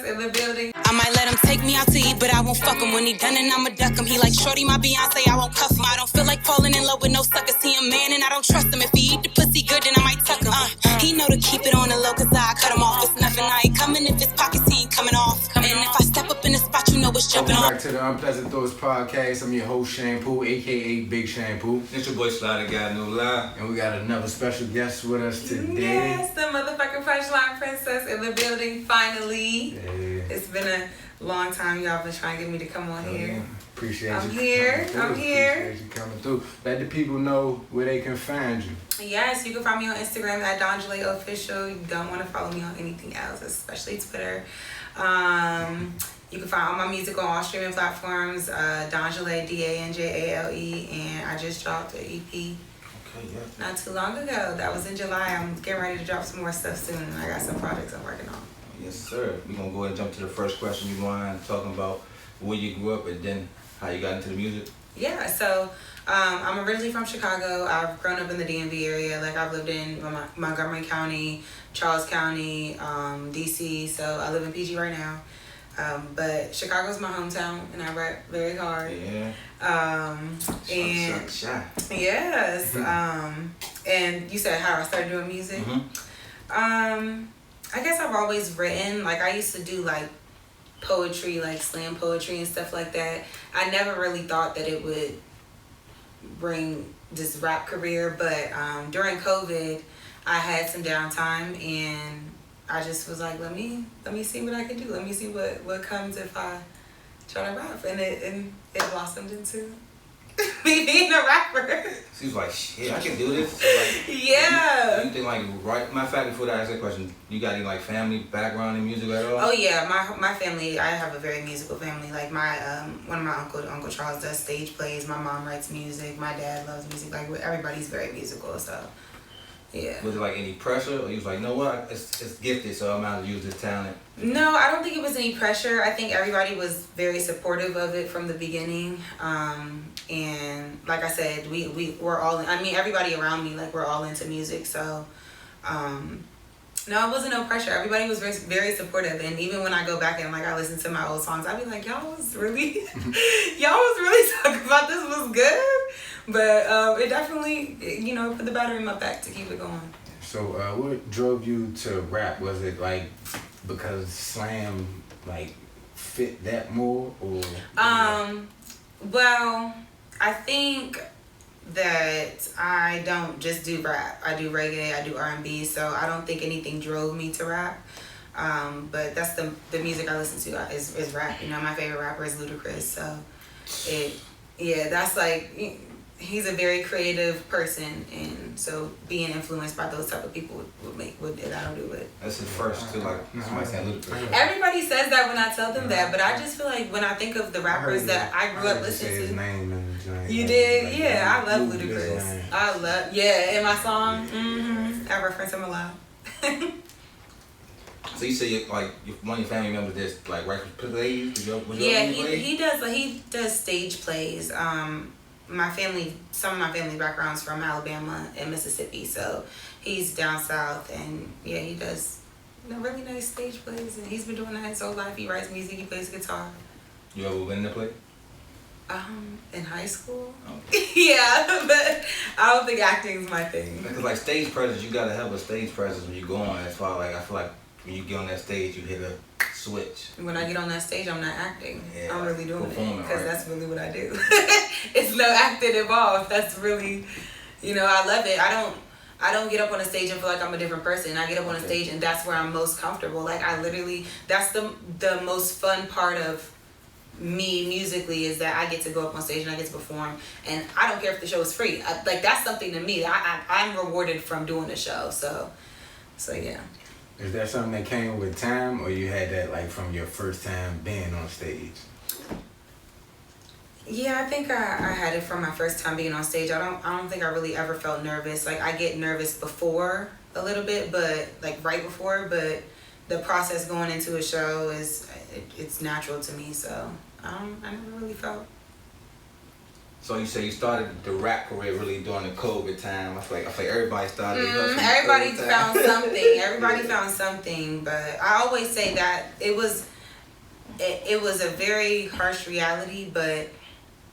in the building. I might let him take me out to eat, but I won't fuck him. When he done and I'ma duck him. He like, shorty, my Beyonce, I won't cuff him. I don't feel like falling in love with no suckers. He a man and I don't trust him. If he eat the pussy good, then I might tuck him. He know to keep it on the low, cause I cut him off. It's nothing, I ain't coming. If his pockets, he ain't coming off. And if I step up in the spot, you know it's jumping off. Welcome back to the Unpleasant Thoughts Podcast. I'm your host, Shampoo, a.k.a. Big Shampoo. It's your boy Slider Guy, no lie. And we got another special guest with us today. Yes, the motherfucking Punchline Princess in the building, finally. Yeah. It's been a long time y'all been trying to get me to come on here. Yeah. Appreciate I'm you. here. Appreciate you coming through. Let the people know where they can find you. Yes, you can find me on Instagram at Danjalé Official. You don't want to follow me on anything else, especially Twitter. You can find all my music on all streaming platforms. Danjalé, Danjale, and I just dropped an EP not too long ago. That was in July. I'm getting ready to drop some more stuff soon. I got some projects I'm working on. Yes, sir. We're going to go ahead and jump to the first question. You mind talking about where you grew up and then how you got into the music? Yeah, so I'm originally from Chicago. I've grown up in the DMV area. Like, I've lived in Montgomery County, Charles County, DC. So I live in PG right now. But Chicago's my hometown, and I rap very hard. Yeah. Shy. Yes. And you said how I started doing music. Mm-hmm. I guess I've always written. Like, I used to do like poetry, like slam poetry and stuff like that. I never really thought that it would bring this rap career, but during COVID, I had some downtime and I just was like, let me see what I can do. Let me see what comes if I try to rap, and it blossomed into me being a rapper. She was like, shit, I can do this. Like, yeah. You think like, right? Matter of fact, before I ask that question, you got any like family background in music at all? Oh yeah, my family. I have a very musical family. Like my one of my Uncle Charles does stage plays. My mom writes music. My dad loves music. Like everybody's very musical. So yeah. Was it like any pressure, or you was like, you know what, it's gifted, so I'm out to use this talent? No, I don't think it was any pressure. I think everybody was very supportive of it from the beginning. And like I said, we're all, I mean, everybody around me, like, we're all into music. So, no, it wasn't no pressure. Everybody was very, very supportive. And even when I go back and, like, I listen to my old songs, I'd be like, y'all was really talking about this was good. But it definitely, put the battery in my back to keep it going. So what drove you to rap? Was it like because slam like fit that more, or? Well, I think that I don't just do rap. I do reggae, I do R&B, so I don't think anything drove me to rap. But that's the music I listen to is rap. My favorite rapper is Ludacris, so that's like, he's a very creative person, and so being influenced by those type of people that'll do it. That's his first too, like somebody saying Ludacris. Everybody says that when I tell them that, but I just feel like when I think of the rappers that I grew up listening to. His name in the joint. You did? Yeah, I love Ludacris. In my song, I reference him a lot. So you say like one of your family members does like record plays? He does stage plays. My family, some of my family background's from Alabama and Mississippi, so he's down south, and he does really nice stage plays, and he's been doing that his whole life. He writes music, he plays guitar. You ever been to play? In high school? Oh. Yeah, but I don't think acting's my thing. Because like stage presence, you gotta have a stage presence when you go on. That's why I feel like when you get on that stage, you hit a switch. When I get on that stage, I'm not acting. Yeah, I'm really doing it because right? that's really what I do. It's no acting involved. That's really, I love it. I don't get up on a stage and feel like I'm a different person. I get up on a stage and that's where I'm most comfortable. Like that's the most fun part of me musically, is that I get to go up on stage and I get to perform, and I don't care if the show is free. That's something to me. I'm rewarded from doing the show. So yeah. Is that something that came with time, or you had that like from your first time being on stage? Yeah, I think I had it from my first time being on stage. I don't think I really ever felt nervous. Like, I get nervous before a little bit, but like right before, but the process going into a show it's natural to me, so I never really felt. So you say you started the rap career really during the COVID time. I feel like everybody started. Everybody found something. Everybody found something, but I always say that it was it was a very harsh reality, but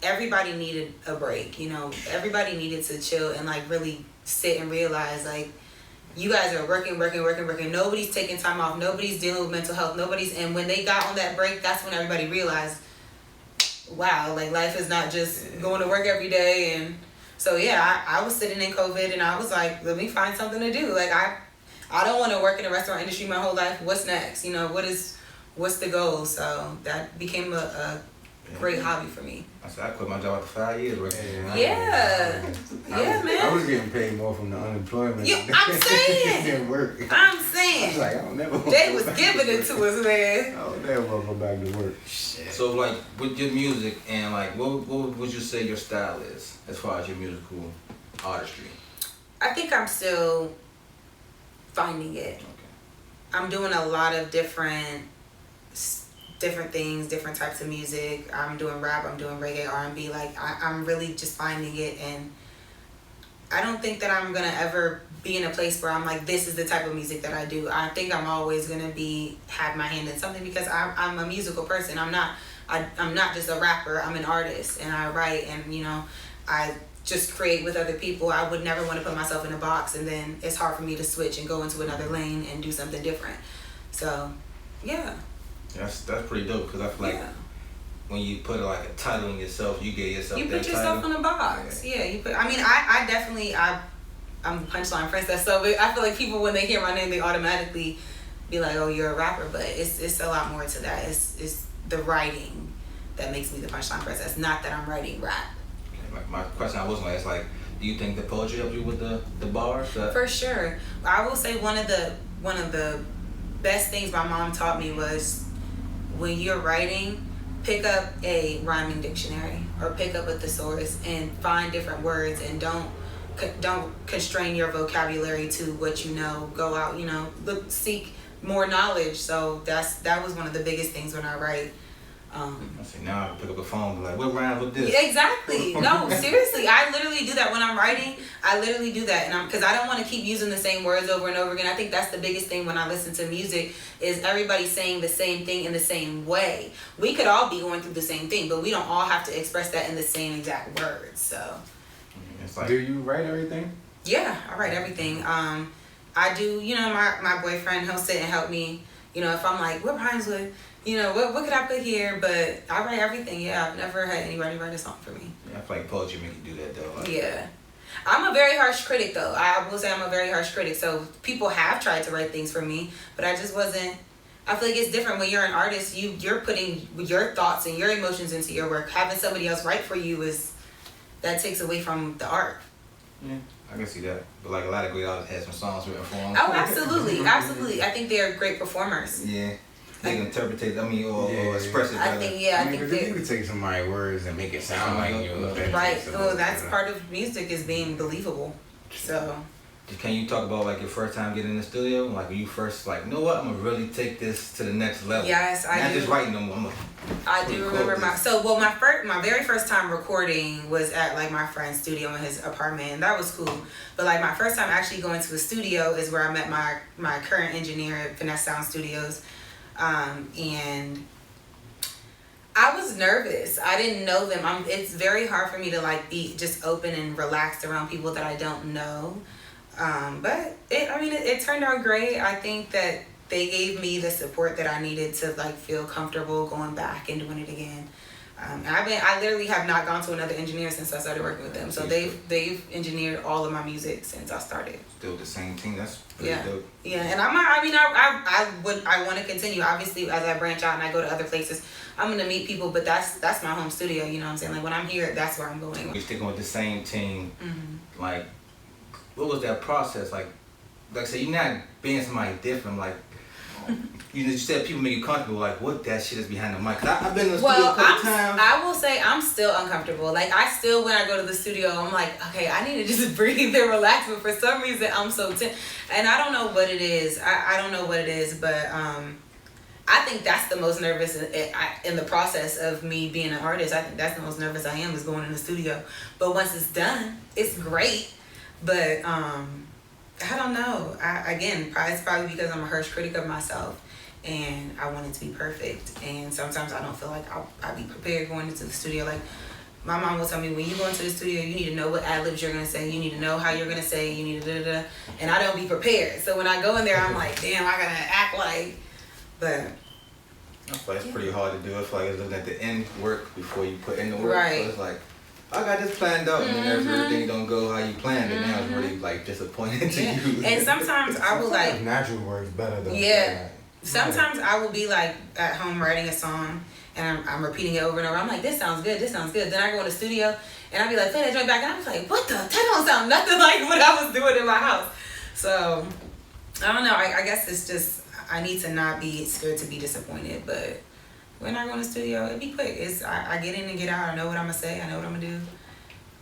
everybody needed a break. You know, everybody needed to chill and like really sit and realize like you guys are working. Nobody's taking time off. Nobody's dealing with mental health. And when they got on that break, that's when everybody realized, wow, like life is not just going to work every day. And so yeah, I was sitting in COVID and I was like, let me find something to do. Like I don't want to work in the restaurant industry my whole life. What's next? You know, what's the goal? So that became a great hobby for me. I said I quit my job after 5 years working. Yeah, man. I was getting paid more from the unemployment. I'm saying. Didn't work. I'm saying. I was like, I don't never. They was giving it to us, man. I don't never want to go back to work. Shit. So like with your music and like what would you say your style is as far as your musical artistry? I think I'm still finding it. Okay. I'm doing a lot of different things, different types of music. I'm doing rap, I'm doing reggae, R&B. Like I'm really just finding it, and I don't think that I'm gonna ever be in a place where I'm like, this is the type of music that I do. I think I'm always gonna have my hand in something because I'm a musical person. I'm not just a rapper. I'm an artist, and I write, and you know, I just create with other people. I would never want to put myself in a box, and then it's hard for me to switch and go into another lane and do something different. So, yeah. That's pretty dope because I feel like when you put like a title on yourself, you get yourself You that put yourself title. in a box. Yeah, you put. I mean, I definitely I'm a Punchline princess. So I feel like people when they hear my name, they automatically be like, "Oh, you're a rapper." But it's a lot more to that. It's the writing that makes me the Punchline princess. Not that I'm writing rap. Like my question I was gonna ask, like, do you think the poetry helped you with the bars? For sure. I will say one of the best things my mom taught me was when you're writing, pick up a rhyming dictionary or pick up a thesaurus and find different words, and don't constrain your vocabulary to what you know. Go out, you know, seek more knowledge. So that was one of the biggest things when I write. I see, now I can pick up the phone and be like, what rhymes with this? Exactly. No, seriously. I literally do that when I'm writing. I literally do that. And because I don't want to keep using the same words over and over again. I think that's the biggest thing when I listen to music is everybody saying the same thing in the same way. We could all be going through the same thing, but we don't all have to express that in the same exact words. So. It's like, do you write everything? Yeah, I write everything. I do, you know, my boyfriend, he'll sit and help me. You know, if I'm like, what rhymes with... You know, what could I put here? But I write everything. Yeah, I've never had anybody write a song for me. Yeah, I feel like poetry make you do that though. Like, yeah. I'm a very harsh critic though. I will say I'm a very harsh critic. So people have tried to write things for me, but I just wasn't. I feel like it's different when you're an artist. You're putting your thoughts and your emotions into your work. Having somebody else write for you that takes away from the art. Yeah, I can see that. But like a lot of great artists had some songs written for them. Oh, absolutely, absolutely. I think they're great performers. Yeah. They can interpret it, or express it better. I think, yeah, I think you could take somebody's words and make it sound like you. Right. Oh, that's part of music is being believable. So. Can you talk about like your first time getting in the studio? Like when you first like, you know what, I'm gonna really take this to the next level. Yes, I do. Not just writing them. I do remember my very first time recording was at like my friend's studio in his apartment, and that was cool. But like my first time actually going to a studio is where I met my current engineer at Finesse Sound Studios. And I was nervous. I didn't know them. It's very hard for me to like be just open and relaxed around people that I don't know. But it turned out great. I think that they gave me the support that I needed to like feel comfortable going back and doing it again. I literally have not gone to another engineer since I started working with them. So they've engineered all of my music since I started. Still the same team. That's pretty dope. Yeah, and I want to continue. Obviously, as I branch out and I go to other places, I'm gonna meet people. But that's my home studio. You know what I'm saying? Like when I'm here, that's where I'm going. You're sticking with the same team. Mm-hmm. Like, what was that process like? Like I said, you're not being somebody different. Like. You said people make you comfortable. Like, what that shit is behind the mic? I've been in the studio a couple times. I will say I'm still uncomfortable. Like, when I go to the studio, I'm like, okay, I need to just breathe and relax. But for some reason, I'm so tense. And I don't know what it is. I don't know what it is. But I think that's the most nervous in the process of me being an artist. I think that's the most nervous I am is going in the studio. But once it's done, it's great. But I don't know. It's probably because I'm a harsh critic of myself, and I want it to be perfect. And sometimes I don't feel like I'll be prepared going into the studio. Like my mom will tell me, when you go into the studio, you need to know what ad-libs you're gonna say. You need to know how you're gonna say. You need to da-da-da. And I don't be prepared. So when I go in there, I'm like, damn, I gotta act like. But I feel like it's pretty hard to do. I feel like it's looking at the end work before you put in the work. Right. So it's like, I got this planned out, and then everything don't go how you planned it. Now it's really like disappointing to you. And sometimes I will like natural works better though. Yeah. Sometimes I will be like at home writing a song, and I'm repeating it over and over. I'm like, this sounds good, this sounds good. Then I go in the studio and I'll be like, play that joint back, and I was like, what the? That don't sound nothing like what I was doing in my house. So I don't know. I guess it's just I need to not be scared to be disappointed. But when I go in the studio, it'd be quick. I get in and get out. I know what I'm gonna say. I know what I'm gonna do.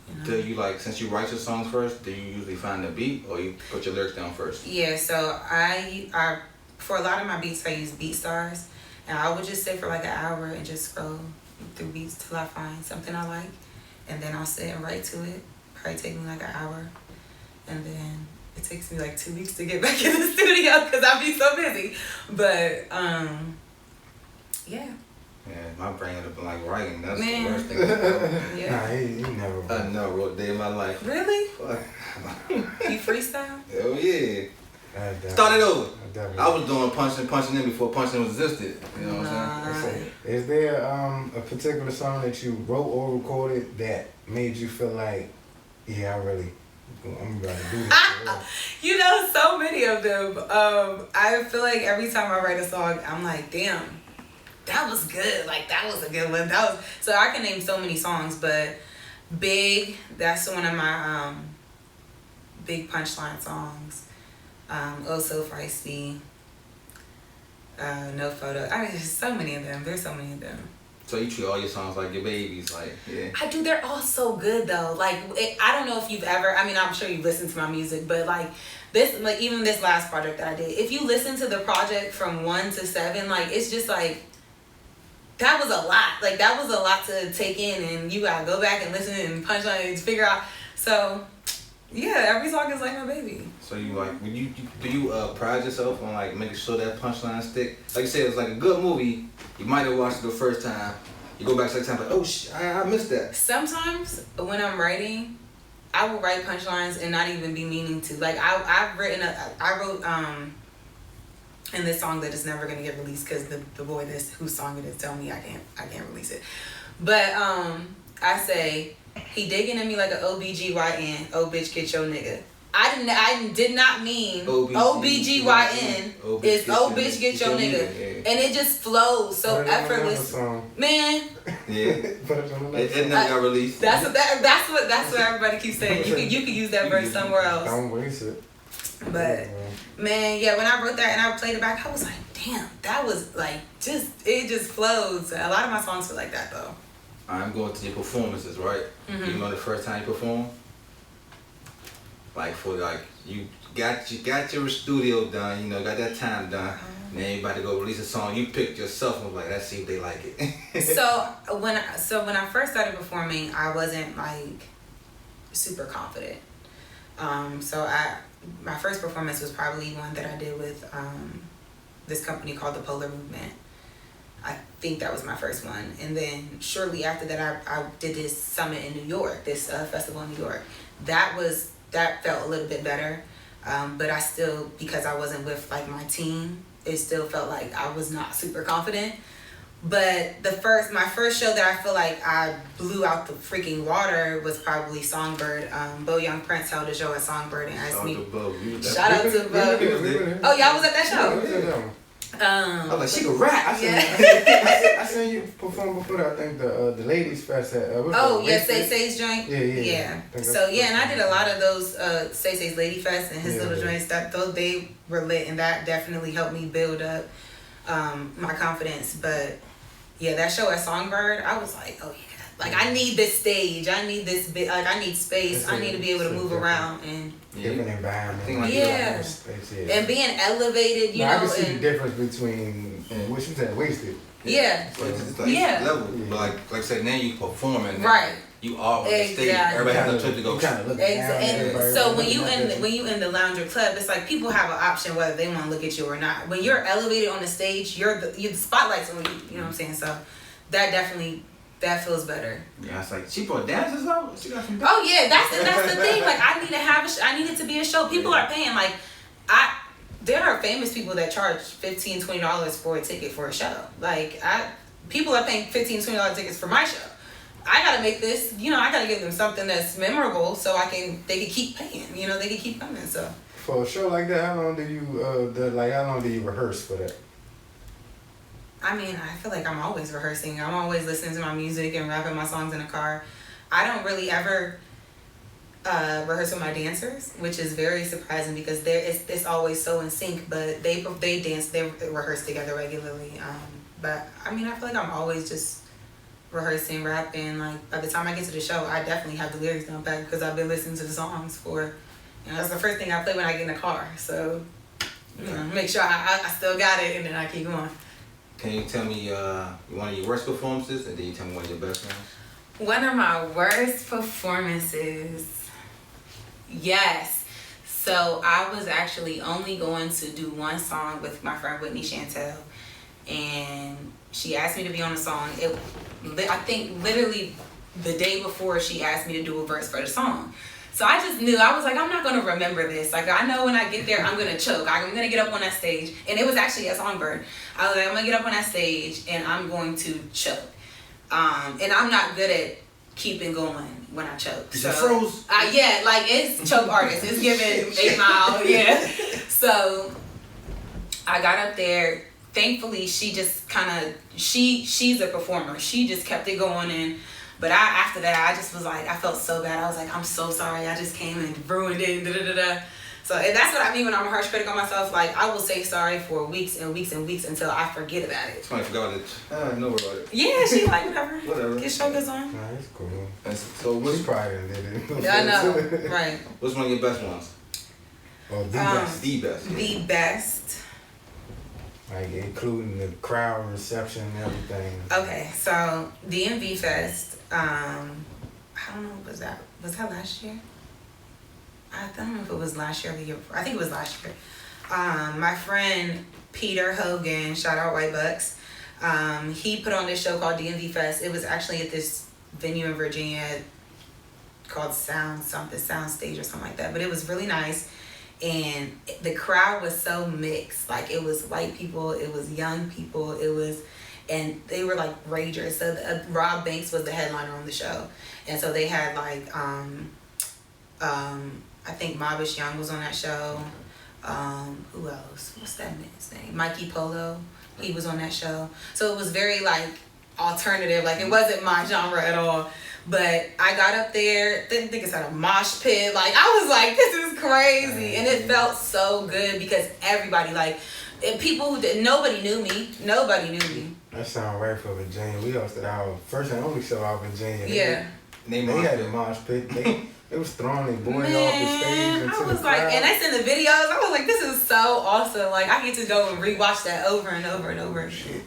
You know? Do you like, since you write your songs first, do you usually find the beat, or you put your lyrics down first? Yeah. So I for a lot of my beats I use BeatStars, and I would just sit for like an hour and just scroll through beats till I find something I like, and then I'll sit and write to it. Probably take me like an hour, and then it takes me like 2 weeks to get back in the studio because I'll be so busy. But yeah. Yeah, my brain would have been like writing. That's Man. the worst thing ever. Yeah. Nah, he never. I never wrote a day in my life. Really? Fuck. You freestyle? Hell yeah. Start it over. I was doing punching in before punching existed. You know what I'm saying? Is there a particular song that you wrote or recorded that made you feel like, yeah, I'm about to do this? You know, so many of them. I feel like every time I write a song, I'm like, damn, that was good. Like, that was a good one. So I can name so many songs, but Big, that's one of my big Punchline songs. Oh So Feisty. No Photo. I mean, there's so many of them. There's so many of them. So you treat all your songs like your babies, like, yeah. I do. They're all so good though. Like, I don't know if you've ever. I mean, I'm sure you've listened to my music, but like this, like even this last project that I did. If you listen to the project from 1 to 7, like it's just like that was a lot. Like that was a lot to take in, and you gotta go back and listen and Punchlines, figure out. So yeah, every song is like my baby. So you like, when you pride yourself on like making sure that punchline stick? Like you said, it's like a good movie. You might have watched it the first time. You go back second time, like, oh I missed that. Sometimes when I'm writing, I will write punchlines and not even be meaning to. Like I wrote in this song that is never gonna get released because the boy whose song it is tell me I can't release it. But I say, he digging at me like an OBGYN. Oh bitch, get your nigga. I did not mean OBGYN is oh bitch, get your nigga. And it just flows so effortless. Man. Yeah. It never got released. That's what everybody keeps saying. You could use that verse somewhere else. Don't waste it. But man, yeah, when I wrote that and I played it back, I was like, damn, that was like it just flows. A lot of my songs feel like that though. I'm going to your performances, right? Mm-hmm. You know the first time you perform? Like you got your studio done, you know, got that time done. Mm-hmm. And then you about to go release a song. You picked yourself and was like, let's see if they like it. So when I first started performing, I wasn't like super confident. My first performance was probably one that I did with this company called the Polar Movement. I think that was my first one. And then shortly after that, I did this summit in New York, this festival in New York. That felt a little bit better. But I still, because I wasn't with like my team, it still felt like I was not super confident. But my first show that I feel like I blew out the freaking water was probably Songbird. Bo Young Prince held a show at Songbird and asked me. Shout out to Bo. Oh, y'all was at that show? I was like, she could rap. I seen you perform before that. I think the Ladies Fest at Say Say's joint. Yeah. So yeah, and I did a lot of those Say Say's Lady Fest and his little joints. They were lit, and that definitely helped me build up my confidence. But yeah, that show at Songbird, I was like, oh yeah, Like I need this stage. I need this bit. Like I need space. I need to be able to move around and different environment. Like and being elevated. You know, I can see the difference between what you said, wasted. Yeah. So it's like level. But like I said, now you performing. Right. You are on the stage. Everybody has a trip to go. And so when you in the lounge or club, it's like people have an option whether they want to look at you or not. When you're elevated on the stage, the spotlight's on you. You know what I'm saying? So that feels better. Yeah, it's like she brought dancers out. She got some. Oh yeah, that's the thing. Like I need it to be a show. People are paying. Like there are famous people that charge $15-$20 for a ticket for a show. Like people are paying $15-$20 tickets for my show. I gotta make this, I gotta give them something that's memorable so they can keep paying, they can keep coming. So for a show like that, how long do you rehearse for that? I mean, I feel like I'm always rehearsing. I'm always listening to my music and rapping my songs in the car. I don't really ever rehearse with my dancers, which is very surprising because it's always so in sync. But they rehearse together regularly. But I mean, I feel like I'm always just rehearsing, rapping. Like by the time I get to the show, I definitely have the lyrics down pat because I've been listening to the songs for, that's the first thing I play when I get in the car. So, make sure I still got it and then I keep going. Can you tell me one of your worst performances and then you tell me one of your best ones? One of my worst performances, yes. So I was actually only going to do one song with my friend Whitney Chantel, and she asked me to be on the song. I think literally the day before she asked me to do a verse for the song. So I just knew, I was like, I'm not going to remember this. Like, I know when I get there, I'm going to choke. I'm going to get up on that stage. And it was actually a Songbird. I was like, I'm going to get up on that stage and I'm going to choke. And I'm not good at keeping going when I choke. So froze? Yeah, like it's choke artist. It's giving 8 Mile, yeah. So I got up there. Thankfully, she just kind of, she's a performer. She just kept it going. But after that, I just was like, I felt so bad. I was like, I'm so sorry. I just came and ruined it. So and that's what I mean when I'm a harsh critic on myself. Like, I will say sorry for weeks and weeks and weeks until I forget about it. Somebody forgot it. I know about it. Yeah, she like, whatever. Whatever. Get show goes on. Nah, it's cool. So what's pride in it? Yeah, I know. Right. What's one of your best ones? Oh, the best. The best. Yeah. The best. Like including the crowd reception and everything. Okay, so DMV Fest. I don't know. Was that last year? I don't know if it was last year or the year before. I think it was last year. My friend Peter Hogan, shout out White Bucks. He put on this show called DMV Fest. It was actually at this venue in Virginia called Sound Stage or something like that. But it was really nice. And the crowd was so mixed. Like, it was white people, it was young people, and they were like ragers. So Rob Banks was the headliner on the show. And so they had like, I think Mabish Young was on that show. Who else? What's that man's name? Mikey Polo. He was on that show. So it was very like alternative. Like, it wasn't my genre at all. But I got up there, didn't think it's at a mosh pit. Like, I was like, this is crazy. And it felt so good because everybody, like, and people nobody knew me. That sounds right for Virginia. We hosted our first and only show out in Virginia. Yeah. They had a mosh pit. They was throwing their boys off the stage into I was the like, crowd. and that's in the videos. I was like, this is so awesome. Like, I get to go and rewatch that over and over and over. Shit.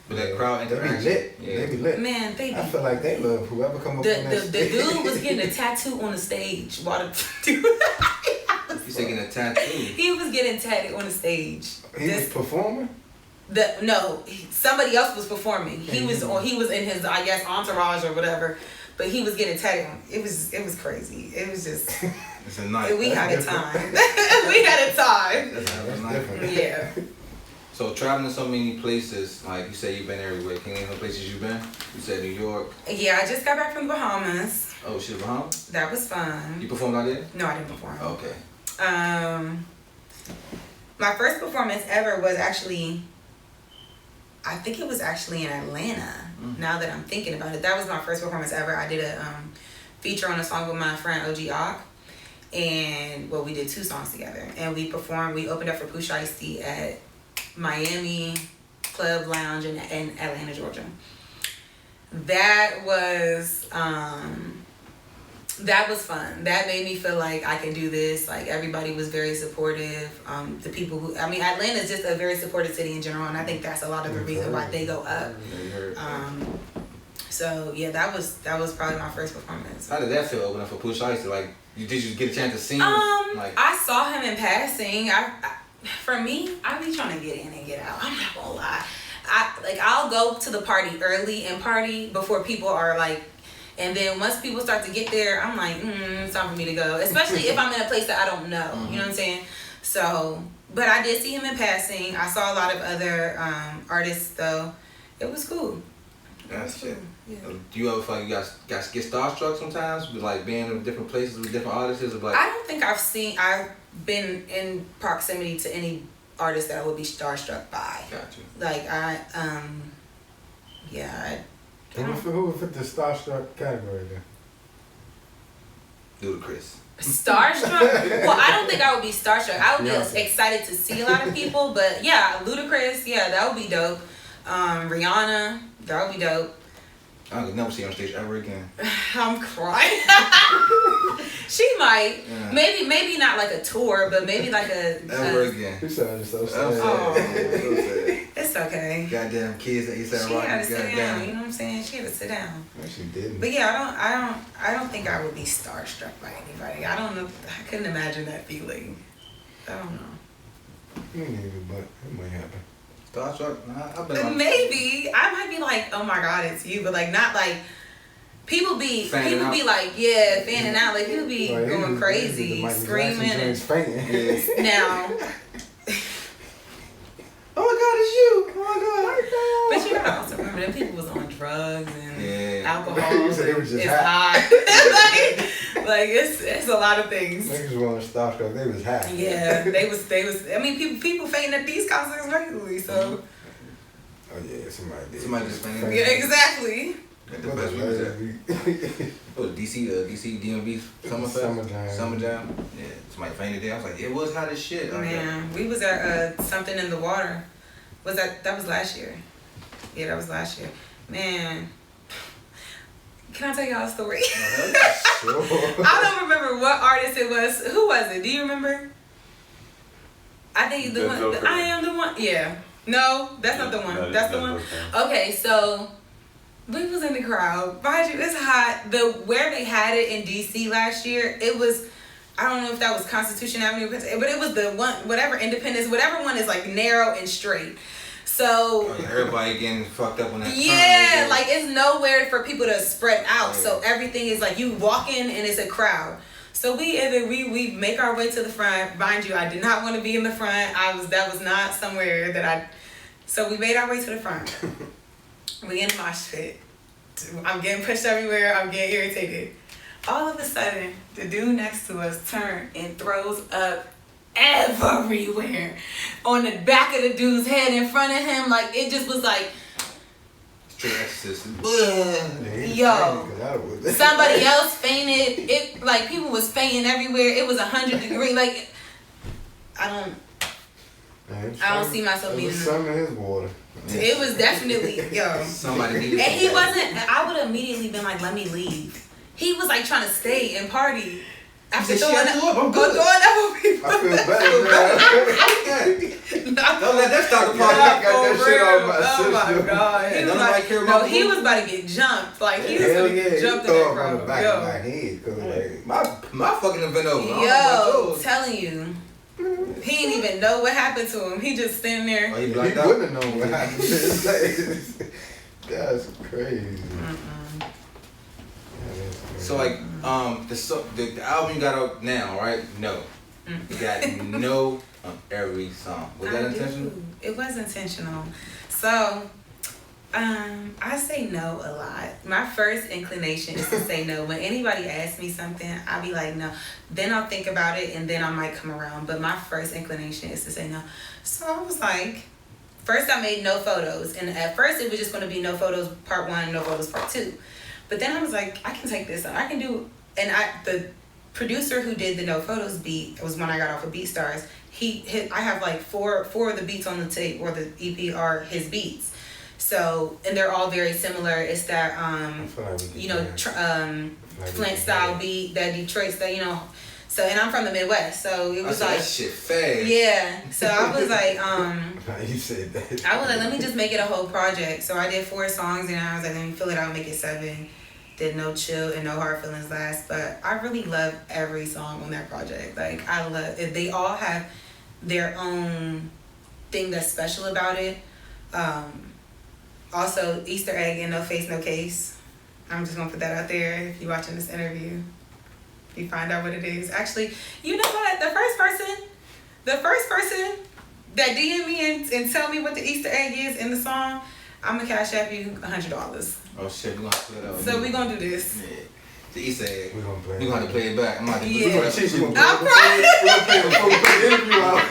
But that crowd interaction. They be lit. Yeah. They be lit. Man, they be. I feel like they love whoever come up on that stage. The dude was getting a tattoo on the stage while the dude. You say getting a tattoo? He was getting tattooed on the stage. He was performing? Somebody else was performing. He was in his, I guess, entourage or whatever. But he was getting tattooed. It was crazy. It was just. It's a night. We had a time. We had a time. That's different. Yeah. So traveling to so many places, like you say you've been everywhere. Can you name the places you've been? You said New York. Yeah, I just got back from the Bahamas. Oh, shit, Bahamas? That was fun. You performed out there? No, I didn't perform. Okay. My first performance ever was actually, I think it was actually in Atlanta. Now that I'm thinking about it, that was my first performance ever. I did a feature on a song with my friend OG Ock. And, well, we did 2 songs together. And we opened up for Pusha T at Miami Club Lounge in Atlanta, Georgia. that was fun. That made me feel like I can do this. Like everybody was very supportive. The people who, I mean, Atlanta is just a very supportive city in general, and I think that's a lot of the reason why they go up. So yeah, that was probably my first performance. How did that feel opening for Punchlines? Like, did you get a chance to sing? Like, I saw him in passing. For me, I be trying to get in and get out. I'm not gonna lie. I'll go to the party early and party before people are like, and then once people start to get there, I'm like, it's time for me to go. Especially if I'm in a place that I don't know. You know what I'm saying? So, but I did see him in passing. I saw a lot of other artists though. It was cool. That's shit. Yeah. Do you ever feel like you guys get starstruck sometimes with like being in different places with different artists? Or like, I don't think I've been in proximity to any artist that I would be starstruck by. Got you. Like Who would fit the starstruck category then? Ludacris. Starstruck? Well, I don't think I would be starstruck. I would be Yeah. excited to see a lot of people, but yeah, Ludacris, yeah, that would be dope. Rihanna, that would be dope. I could never see her on stage ever again. I'm crying. She might. Yeah. Maybe not like a tour, but maybe like Ever again. You sounded so I'm sad. Oh. so sad. It's okay. Goddamn kids that you said She rock. had to sit down. You Goddamn. know what I'm saying? She had to sit down. No, she didn't. But yeah, I don't think I would be starstruck by anybody. I don't know. I couldn't imagine that feeling. I don't know. Me neither, but it might happen. Starstruck? Nah, I've been on. Maybe I might be like, oh my god, it's you, but like not like people be Fanning out. like, yeah, fanning out, like people be Like, going the crazy, Michael screaming Jackson and joints fainting. now. Oh my god, it's you! Oh my god! But you gotta also remember that people was on drugs and Yeah. alcohol. You said it was just it's hot. hot. like it's a lot of things. Niggas was starstruck. They was high. Yeah, they was. I mean, people fainting at these concerts regularly. So Oh yeah, somebody did. Somebody just fainted. yeah, exactly. Got the best music ever. Oh, DC DMV Summer Fest? Summer Jam. Summer Jam. Yeah, somebody fainted there. I was like, it was hot as shit. Man, we was at something in the water. That was last year? Yeah, that was last year. Man, can I tell y'all a story? Sure. I don't remember what artist it was. Who was it? Do you remember? I think the one. I am the one. Yeah. No, that's not the one. That's the one. Okay, so we was in the crowd. Mind you, it's hot. Where they had it in DC last year, it was. I don't know if that was Constitution Avenue, but it was the one, whatever Independence, whatever one is like narrow and straight. So Everybody getting fucked up on that. yeah, like it's nowhere for people to spread out. So everything is like you walk in and it's a crowd. So we make our way to the front. Mind you, I did not want to be in the front. That was not somewhere that I. So we made our way to the front. We in the mosh pit. I'm getting pushed everywhere. I'm getting irritated. All of a sudden, the dude next to us turned and throws up everywhere on the back of the dude's head in front of him. Like it just was like. Straight exorcism. Yo, somebody else fainted. It like people was fainting everywhere. It was 100 degrees. Like I don't see myself being in some in his water. It was definitely yo. Somebody needed. And he wasn't. I would have immediately been like, let me leave. He was like trying to stay and party. After He said, throwing "Shut up, up, I'm go good." throwing up on people. I feel better now. Don't let that start the party. I got that shit on my Oh my system. god. He was Don't nobody care about he was about to get jumped. Like he was Hell gonna yeah, get you jumped in throw that him on the crowd. back of my Yo. head. Cause like, My fucking event over. I don't know Yo, about yours. telling you. He didn't even know what happened to him. He just standing there. Oh, you he blacked out? wouldn't have known what happened. That's crazy. So like the album you got out now, right? No. You got no on every song. Was that intentional? It was intentional. So, I say no a lot. My first inclination is to say no. When anybody asks me something, I'll be like no. Then I'll think about it and then I might come around. But my first inclination is to say no. So I was like, first I made no photos. And at first it was just going to be no photos part 1, no photos part 2. But then I was like, I can take this. I can do, and the producer who did the no photos beat was when I got off of BeatStars. I have like four of the beats on the tape or the EP are his beats. So, and they're all very similar. It's that, you know, Flint style beat, that Detroit style, you know. So, and I'm from the Midwest, so it was like, that shit fast. yeah. So I was like, you said that. I was like, let me just make it a whole project. So I did 4 songs, and I was like, let me fill it out, make it 7. Did No Chill and No Hard Feelings last, but I really love every song on that project. Like, I love it. They all have their own thing that's special about it. Also, Easter egg in No Face, No Case. I'm just gonna put that out there if you're watching this interview. You find out what it is. Actually, you know what? The first person that DM me and tell me what the Easter egg is in the song, I'm gonna cash app you $100. Oh shit, we gonna split up. So we gonna do this. Yeah. The Easter egg. We gonna play. We gonna have to play it back. I'm about to Yeah. We gonna teach you. I'm crying. We gonna play before we put the interview out.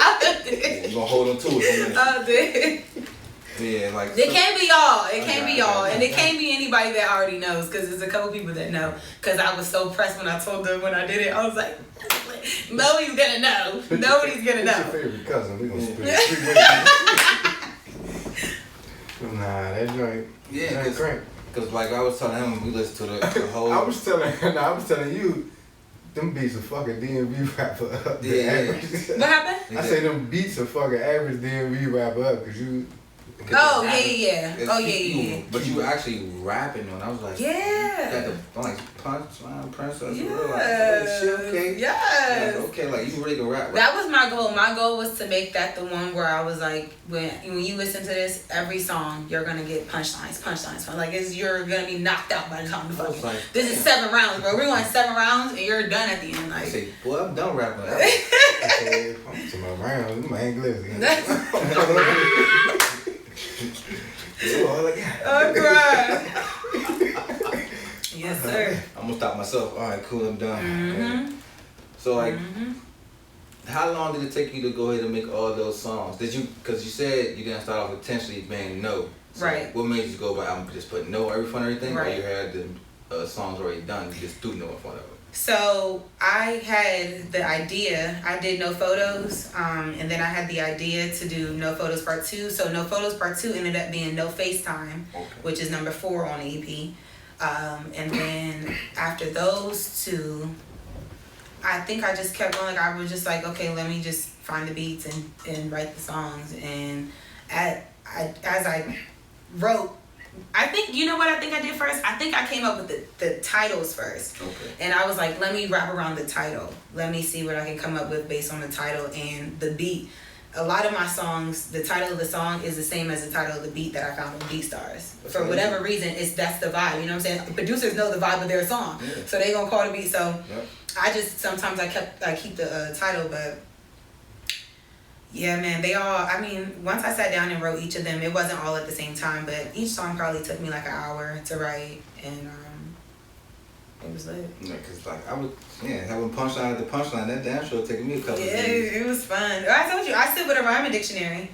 I did. We gonna hold on to it. I did. Yeah, like. It can't be y'all. It can't be Okay, y'all. okay, And it okay. can't be anybody that already knows, because there's a couple people that know. Because I was so pressed when I told them when I did it. I was like, nobody's gonna know. Nobody's gonna It's your know. favorite cousin. We gonna split it 3 ways. Nah, that joint. Yeah, that crank. Cause like I was telling him, we listened to the whole. I was telling you, them beats a fucking DMV rapper up. Yeah, yeah. What happened? I say them beats a fucking average DMV rapper up, cause you. Oh, yeah. Oh, yeah. But you were actually rapping on. I was like, Yeah. got the like punchline princess. Yeah. Like, shit, okay. Yes. Like, okay, like you really can rap. That was my goal. My goal was to make that the one where I was like, when you listen to this, every song you're gonna get punchlines. Like you're gonna be knocked out by the time the fucking. Like, This is 7 rounds, bro. We're going 7 rounds, and you're done at the end. I Like, say, boy, I'm done rapping. Okay, I'm to my rounds. I'm English. oh, God. Yes, sir. I'm gonna stop myself. All right, cool, I'm done. Yeah. So like, how long did it take you to go ahead and make all those songs? Did you? Cause you said you didn't start off intentionally being no. So Right. What made you go by? I'm just putting no every front of everything, Right. or you had the songs already done? You just threw no in front of it. So I had the idea. I did No Photos, and then I had the idea to do No Photos Part 2. So No Photos Part 2 ended up being No FaceTime, which is number 4 on the EP. And then after those 2, I think I just kept going. Like, I was just like, okay, let me just find the beats and write the songs. And as I wrote, I think, you know what I think I did first? I think I came up with the titles first. Okay. And I was like, let me wrap around the title. Let me see what I can come up with based on the title and the beat. A lot of my songs, the title of the song is the same as the title of the beat that I found on BeatStars. For whatever reason, that's the vibe. You know what I'm saying? The producers know the vibe of their song. Yeah. So they gonna call the beat. So Yep. I just, sometimes I keep the title, but yeah, man, they all, I mean, once I sat down and wrote each of them, it wasn't all at the same time, but each song probably took me like an hour to write, and it was lit. Yeah, cause like having punchline at the punchline, that damn sure taking me a couple Yeah, of days. it was fun. I told you, I sit with a rhyming dictionary.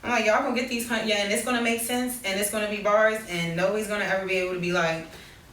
I'm like, y'all gonna get these, and it's gonna make sense, and it's gonna be bars, and nobody's gonna ever be able to be like,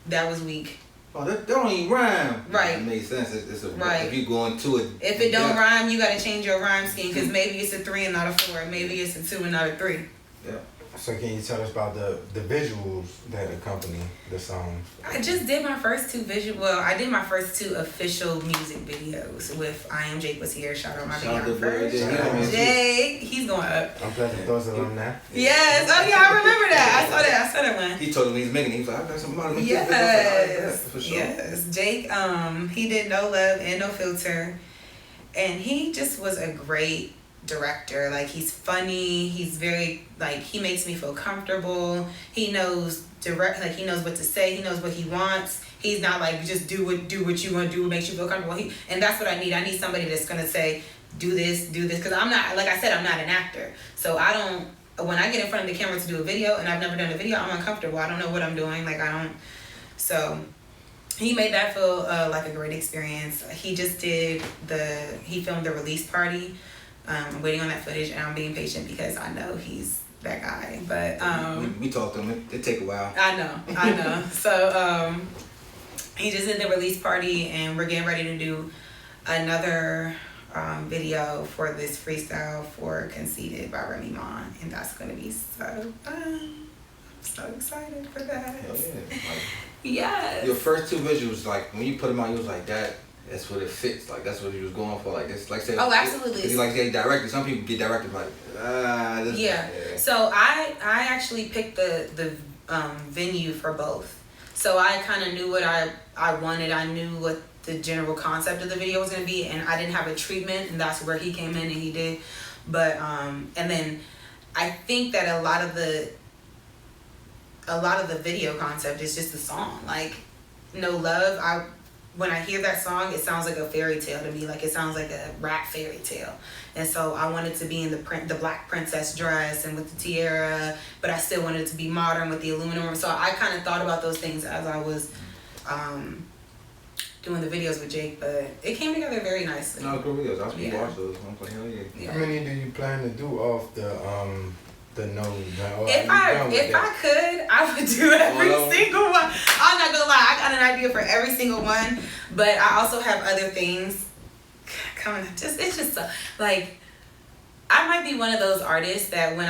that was weak. Oh, that don't even rhyme. Right. It makes sense. It's a, Right. If you go into it. If it don't rhyme, you gotta change your rhyme scheme, because maybe it's a 3 and not a 4, maybe it's a 2 and not a 3. Yeah. So can you tell us about the visuals that accompany the songs? I just did my first 2 I did my first 2 official music videos with I Am Jake Was Here. Shout out my Shout out to videographer. Jake. Shout out Jake. He's going up. I'm pleasant thoughts of them now. Yes. Oh yeah, I remember that. I saw that one. He told me he's making it. He was like, I got some money. Yes. For sure. Yes. Jake, he did No Love and No Filter. And he just was a great director. Like, he's funny, he's very, like, he makes me feel comfortable. He knows he knows what to say, he knows what he wants. He's not like, just do what you want to do, what makes you feel comfortable. And that's what I need. I need somebody that's gonna say, do this, because I'm not, like I said, I'm not an actor. So when I get in front of the camera to do a video, and I've never done a video, I'm uncomfortable. I don't know what I'm doing. So he made that feel like a great experience. He just he filmed the release party. I'm waiting on that footage, and I'm being patient because I know he's that guy. But we talked to him. It take a while. I know. So he just did the release party, and we're getting ready to do another video for this freestyle for Conceited by Remy Ma, and that's gonna be so fun. I'm so excited for that. Hell yeah. Like, Yes. your first 2 visuals, like when you put them out, you was like that's what it fits. Like that's what you was going for. Like it's like say. Oh, absolutely. Because like they directed. Some people get directed like this. Yeah. So I actually picked the venue for both. So I kind of knew what I wanted. I knew what the general concept of the video was gonna be, and I didn't have a treatment, and that's where he came in and he did. But and then I think that a lot of the video concept is just the song. Like No Love, when I hear that song, it sounds like a fairy tale to me. Like it sounds like a rap fairy tale. And so I wanted to be in the black princess dress and with the tiara, but I still wanted it to be modern with the aluminum. So I kind of thought about those things as I was doing the videos with Jake, but it came together very nicely. No, good videos. I was Yeah. watch those. I'm like, hell yeah. How many do you plan to do off the nose? If I could, I would do every single one. I'm not gonna lie, I got an idea for every single one, but I also have other things coming. It's just like I might be one of those artists that when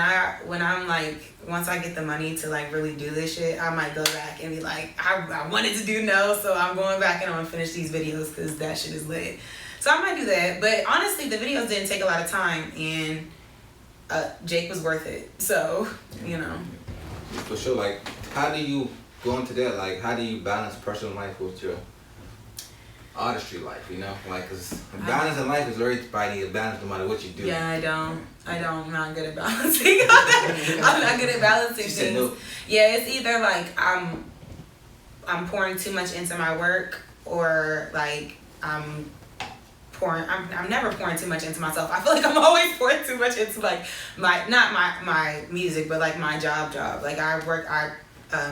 I'm like, once I get the money to like really do this shit, I might go back and be like, I wanted to do No, so I'm going back and I'm gonna finish these videos because that shit is lit. So I might do that, but honestly, the videos didn't take a lot of time, and Jake was worth it. So, you know. For sure. Like, how do you go into that? Like, how do you balance personal life with your artistry life? You know, like, cause balance in life is everybody a balance no matter what you do. Yeah, I don't. I'm not good at balancing. I'm not good at balancing things. No. Yeah, it's either like I'm pouring too much into my work, or like I'm never pouring too much into myself. I feel like I'm always pouring too much into like not my music, but like my job. Like I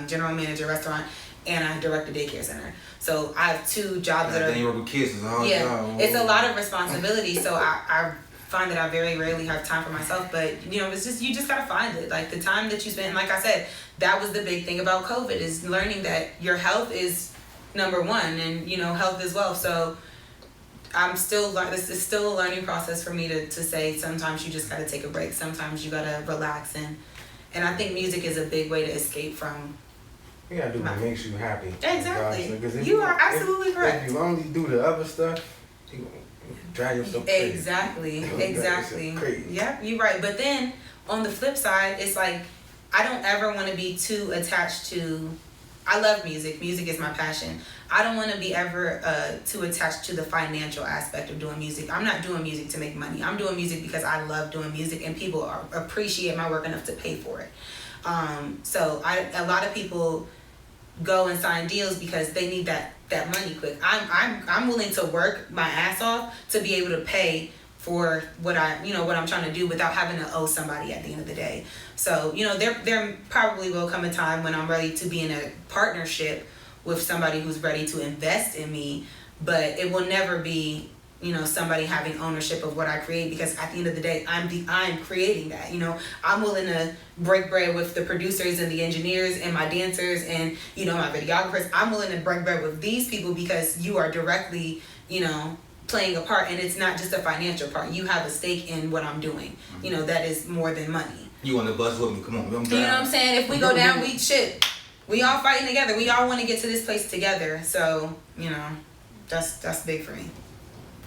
general manager restaurant, and I direct a daycare center. So I have 2 jobs that are. Then you work with kids. It's a hard job. It's a lot of responsibility. So I find that I very rarely have time for myself. But you know, it's just you just gotta find it. Like the time that you spend. Like I said, that was the big thing about COVID, is learning that your health is number 1, and you know, health is wealth. So this is still a learning process for me to say sometimes you just gotta take a break. Sometimes you gotta relax, and I think music is a big way to escape from. You gotta do what makes you happy. Exactly. You are absolutely correct. If you only do the other stuff, you gonna drive yourself crazy. Exactly. Crazy. Yeah, you're right. But then on the flip side, it's like I don't ever want to be too attached to. I love music. Music is my passion. I don't want to be ever too attached to the financial aspect of doing music. I'm not doing music to make money. I'm doing music because I love doing music, and people appreciate my work enough to pay for it. So a lot of people go and sign deals because they need that money quick. I'm willing to work my ass off to be able to pay for what I'm trying to do without having to owe somebody at the end of the day. So, you know, there probably will come a time when I'm ready to be in a partnership with somebody who's ready to invest in me, but it will never be, you know, somebody having ownership of what I create, because at the end of the day, I'm creating that. You know, I'm willing to break bread with the producers and the engineers and my dancers and, you know, my videographers. I'm willing to break bread with these people because you are directly, you know, playing a part, and it's not just a financial part. You have a stake in what I'm doing. Mm-hmm. You know, that is more than money. You on the bus with me? Come on, I'm down. You know what I'm saying? If we go down, we all fighting together. We all want to get to this place together. So, you know, that's big for me.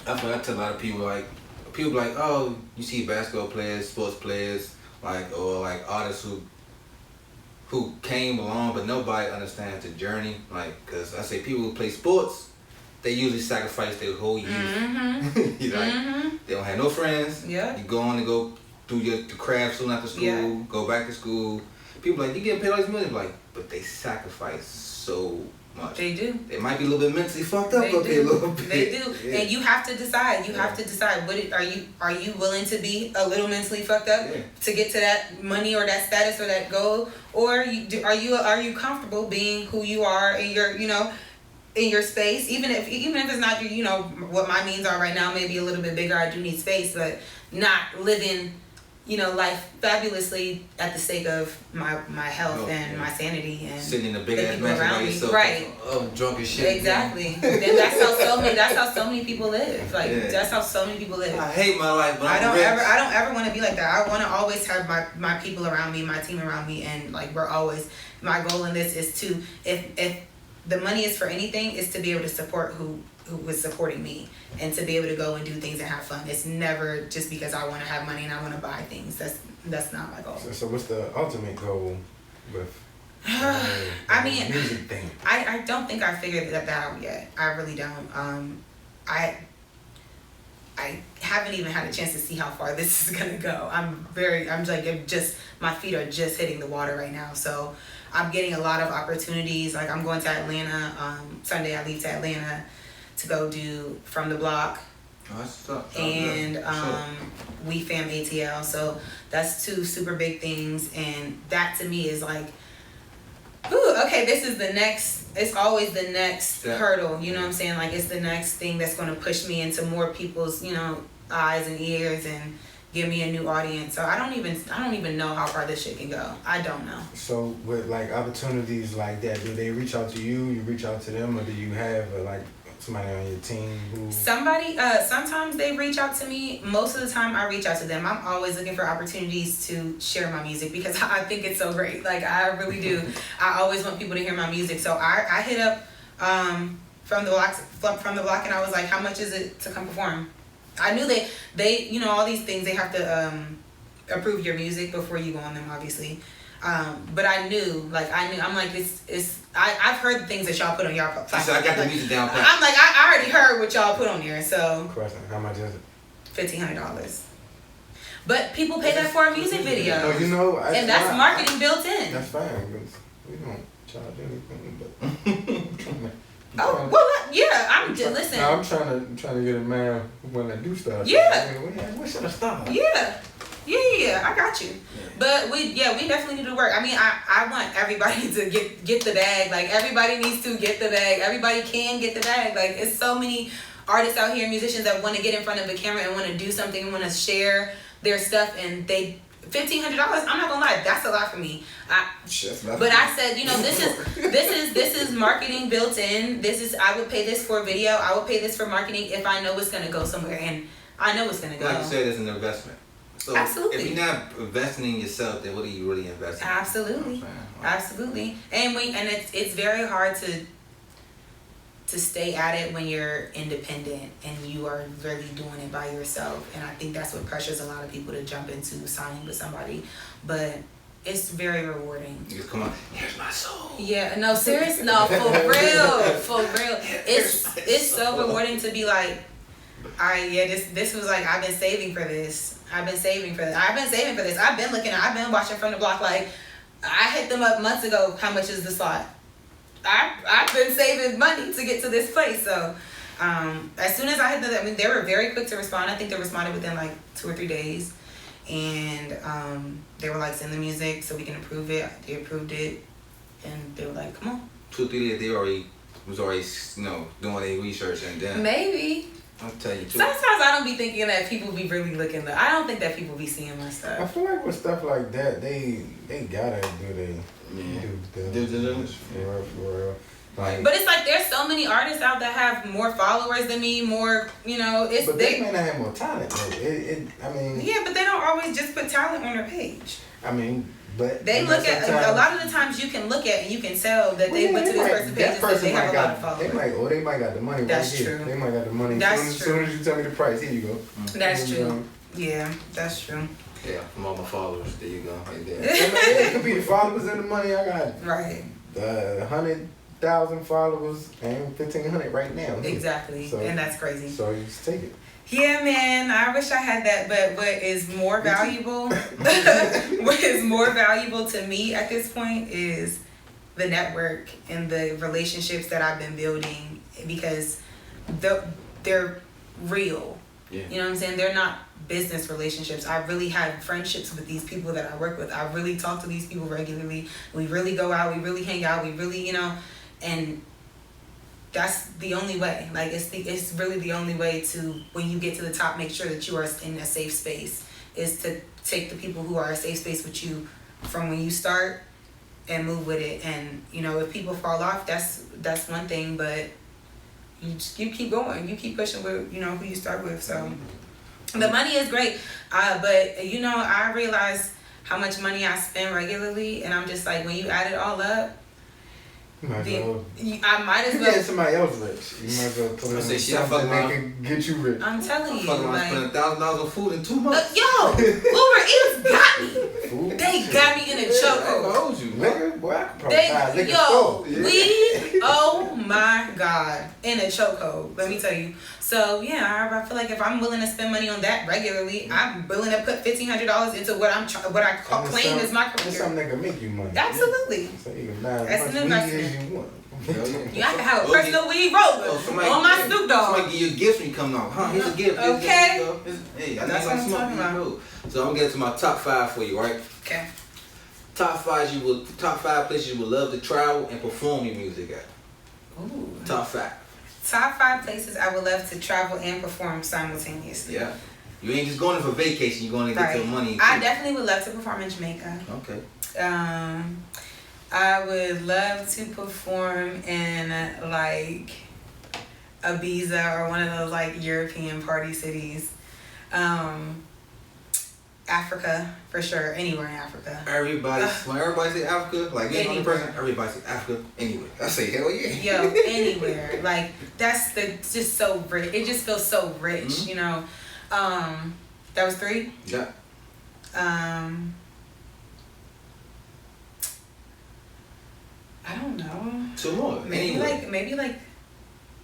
That's what I tell a lot of people. Like, people be like, oh, you see basketball players, sports players, like, or like artists who came along, but nobody understands the journey. Like, cause I say people who play sports, they usually sacrifice their whole youth. Mm-hmm. You like, mm-hmm. They don't have no friends. Yeah. You go on and go do the craft soon after school, go back to school. People like, you getting paid all these millions, like, but they sacrifice so much. They do. They might be a little bit mentally fucked up They up here a little bit. They do. Yeah. And you have to decide. You have to decide. Are you willing to be a little mentally fucked up to get to that money or that status or that goal? Or are you comfortable being who you are in your, you know, in your space, even if it's not, you know, what my means are right now, maybe a little bit bigger. I do need space, but not living, life fabulously at the sake of my health and my sanity and sitting in a big the ass people mansion by around me. yourself. Right. Drunk as shit. Exactly. Then that's how so many people live. Like that's how so many people live. I hate my life, but I don't ever want to be like that. I want to always have my people around me, my team around me, and like we're always. My goal in this is to if the money is for anything, is to be able to support who is supporting me and to be able to go and do things and have fun. It's never just because I want to have money and I want to buy things. That's not my goal. So what's the ultimate goal with I mean, music thing? I don't think I figured that out yet. I really don't. I haven't even had a chance to see how far this is gonna go. My feet are just hitting the water right now. So I'm getting a lot of opportunities. Like I'm going to Atlanta. Sunday I leave to Atlanta to go do From the Block. And We Fam ATL. So that's 2 super big things, and that to me is like, ooh, okay, this is the next. It's always the next hurdle. You know what I'm saying? Like it's the next thing that's going to push me into more people's eyes and ears and give me a new audience. So I don't even know how far this shit can go. I don't know. So with like opportunities like that, do they reach out to you? You reach out to them, or do you have like somebody on your team who? Sometimes they reach out to me. Most of the time I reach out to them. I'm always looking for opportunities to share my music because I think it's so great. Like I really do. I always want people to hear my music. So I hit up From the Block and I was like, how much is it to come perform? I knew they all these things, they have to approve your music before you go on them, obviously. But I knew, I'm like, I've heard the things that y'all put on y'all platform. So I got the music down pat. I'm like, I already heard what y'all put on there, so. Question, how much is it? $1,500. But people pay that for a music video. And that's marketing built in. That's fine, because we don't charge anything, but. Oh well, yeah. I'm just listen. I'm trying to get a man when I do stuff. Yeah. When should I start? Yeah. I got you. But we definitely need to work. I mean, I want everybody to get the bag. Like everybody needs to get the bag. Everybody can get the bag. Like it's so many artists out here, musicians that want to get in front of a camera and want to do something and want to share their stuff, and they. $1,500. I'm not gonna lie, that's a lot for me. But I said, this is marketing built in. I would pay this for a video. I would pay this for marketing if I know it's gonna go somewhere, and I know it's gonna go. Like you said, it's an investment. So absolutely. If you're not investing in yourself, then what are you really investing in? Absolutely. And it's very hard to stay at it when you're independent and you are really doing it by yourself. And I think that's what pressures a lot of people to jump into signing with somebody. But it's very rewarding. You just come on, here's my soul. Yeah, no, serious, no, for real. It's so rewarding to be like, this was like, I've been saving for this. I've been watching From the Block. Like, I hit them up months ago. How much is the slot? I've been saving money to get to this place. So as soon as I hit them, they were very quick to respond. I think they responded within like 2 or 3 days. And they were like, send the music so we can approve it. They approved it. And they were like, come on. 2 or 3 days, they already doing their research, and then maybe. I'll tell you too. Sometimes I don't be thinking that people be really looking. I don't think that people be seeing my stuff. I feel like with stuff like that, they gotta do their due diligence for real. Like, but it's like there's so many artists out that have more followers than me, more it's. But they may not have more talent though. Yeah, but they don't always just put talent on their page. I mean, but they look at a lot of the times you can look at and you can tell that they went to this person's page and they have a lot of followers. They might got the money. That's right true. Here. They might got the money. That's true. As soon as you tell me the price, here you go. That's true. Yeah, that's true. Yeah, from all my followers, there you go, right there. It could be the followers and the money I got. Right. 100,000 followers and 1,500 right now. Exactly, so, and that's crazy. So you just take it. Yeah, man, I wish I had that, but what is more valuable, to me at this point is the network and the relationships that I've been building, because they're real. Yeah. You know what I'm saying? They're not business relationships. I really have friendships with these people that I work with. I really talk to these people regularly. We really go out. We really hang out. We really, and that's the only way. Like it's really the only way to, when you get to the top, make sure that you are in a safe space, is to take the people who are a safe space with you from when you start and move with it. And you know, if people fall off, that's one thing, but you keep going, you keep pushing with, you know, who you start with. So the money is great, but you know, I realize how much money I spend regularly, and I'm just like, when you add it all up, I might as well. Get somebody else rich. You might as well put in something that can get you rich. I'm telling you, like, spending $1,000 on food in 2 months. Yo, Uber Eats got me. They got me in a chokehold. Nigga, boy, I could probably buy a liquor store. We, oh my God, in a chokehold. Let me tell you. So yeah, I feel like if I'm willing to spend money on that regularly, I'm willing to put $1,500 into what I claim is my career. That's something that can make you money. Absolutely. So you can buy as much weed as you want. You have to have a personal weed roller on my Snoop Dogg. Somebody give you a gift when you come off. Here's a gift. Okay. Hey, that's what I'm talking about. So I'm gonna get to my top 5 for you, right? Okay. Top 5 places you would love to travel and perform your music at. Ooh. Top 5. Top 5 places I would love to travel and perform simultaneously. Yeah. You ain't just going there for vacation. You're going to get some money. I definitely would love to perform in Jamaica. Okay. I would love to perform in like Ibiza or one of those like European party cities. Africa for sure, anywhere in Africa. When everybody say Africa, like you know the person, everybody say Africa anywhere. I say hell yeah. Yo, anywhere. Like that's just so rich. It just feels so rich, you know. That was 3? Yeah. I don't know. 2 more. Maybe like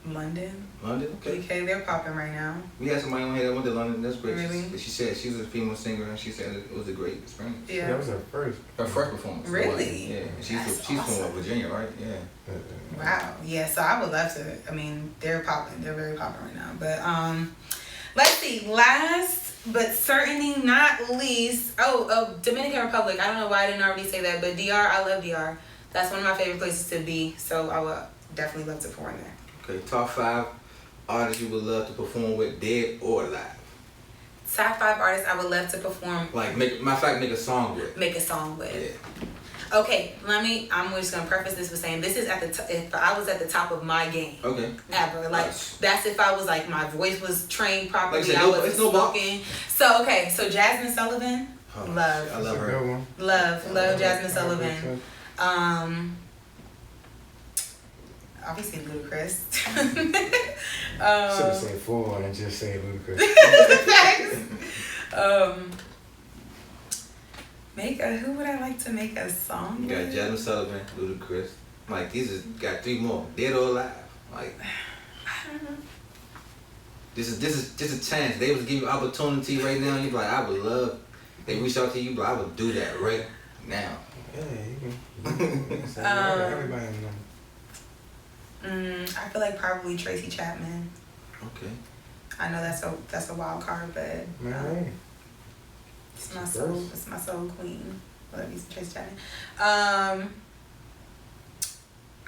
London. London, okay. UK, they're popping right now. We had somebody on here that went to London. That's great. Really? She said she was a female singer, and she said it was a great experience. Yeah. That was her first performance. Really? Yeah. She's from Virginia, right? Yeah. Wow. Yeah. So I would love to. I mean, they're popping. They're very popping right now. But let's see. Last but certainly not least. Dominican Republic. I don't know why I didn't already say that, but DR. I love DR. That's one of my favorite places to be. So I would definitely love to perform there. Okay. Top 5 artists you would love to perform with, dead or alive. Top 5 artists I would love to perform. Like make a song with. Make a song with. Yeah. Okay, I'm just gonna preface this with saying this is if I was at the top of my game. Okay. Ever. Like that's if I was like my voice was trained properly. Like I wasn't smoking. So Jasmine Sullivan. Love. I love her. Love Jasmine Sullivan. Obviously Ludacris. Should have said 4 and just say Ludacris. Who would I like to make a song You with? got Jasmine Sullivan, Ludacris. Like these got 3 more, dead or alive. Like I don't know. this is just a chance. They would give you opportunity right now. You be like, I would love. They reach out to you, but I would do that right now. Yeah, you can. Everybody know. I feel like probably Tracy Chapman. Okay. I know that's a wild card, but it's my soul queen. I love you, Tracy Chapman.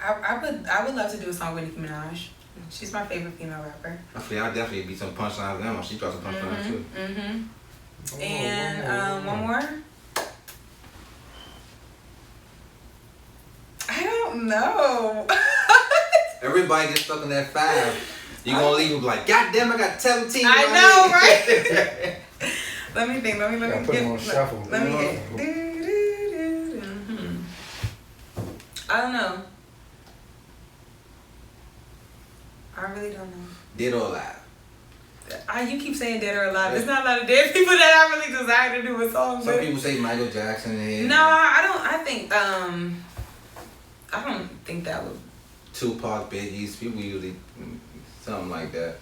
I would love to do a song with Nicki Minaj. She's my favorite female rapper. I feel I'll definitely be some punchlines now. She dropped some punchlines too. And one more. I don't know. Everybody gets stuck in that 5. You gonna leave them like, God damn, I got 17. I know, right? Let me think. Let me put them on shuffle. Let me get. I don't know. I really don't know. Dead or alive? You keep saying dead or alive. There's not a lot of dead people that I really desire to do a song with. Some people say Michael Jackson. No, I don't. I don't think that would. Tupac, Biggie's, people usually something like that.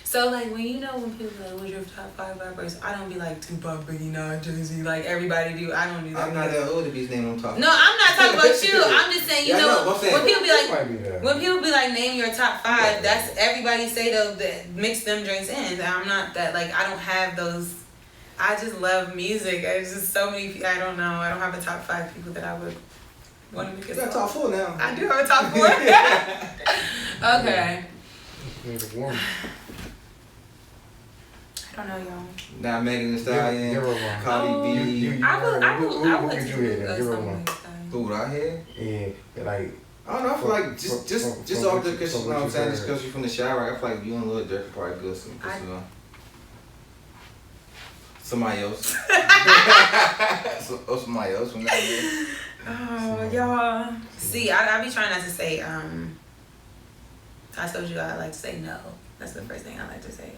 So like when people like, what's your top 5 rappers? I don't be like Tupac, Biggie, Nas, Jay-Z, like everybody do. I don't do that. I'm not that old to be his name on top. No, I'm not talking about you. I'm just saying, when people be like, name your top 5, that's everybody say that mix them drinks in. I'm not that, like, I don't have those. I just love music. There's just so many. I don't know. I don't have a top 5 people that I would want to make a song. You got top 4 now. I do have a top 4. Okay. Need a woman. I I don't know, y'all. Now Megan Thee Stallion, Give her one. Cardi B. I would could you hear that? Give her one. Who would I hear? Yeah, like. I don't know. I feel like just off the, because you know what I'm saying, just because you're from the Chirac, I feel like you and Lil Durk probably good some. Somebody else. Somebody else from that year. Oh, y'all. See, I be trying not to say. I told you I like to say no. That's the first thing I like to say.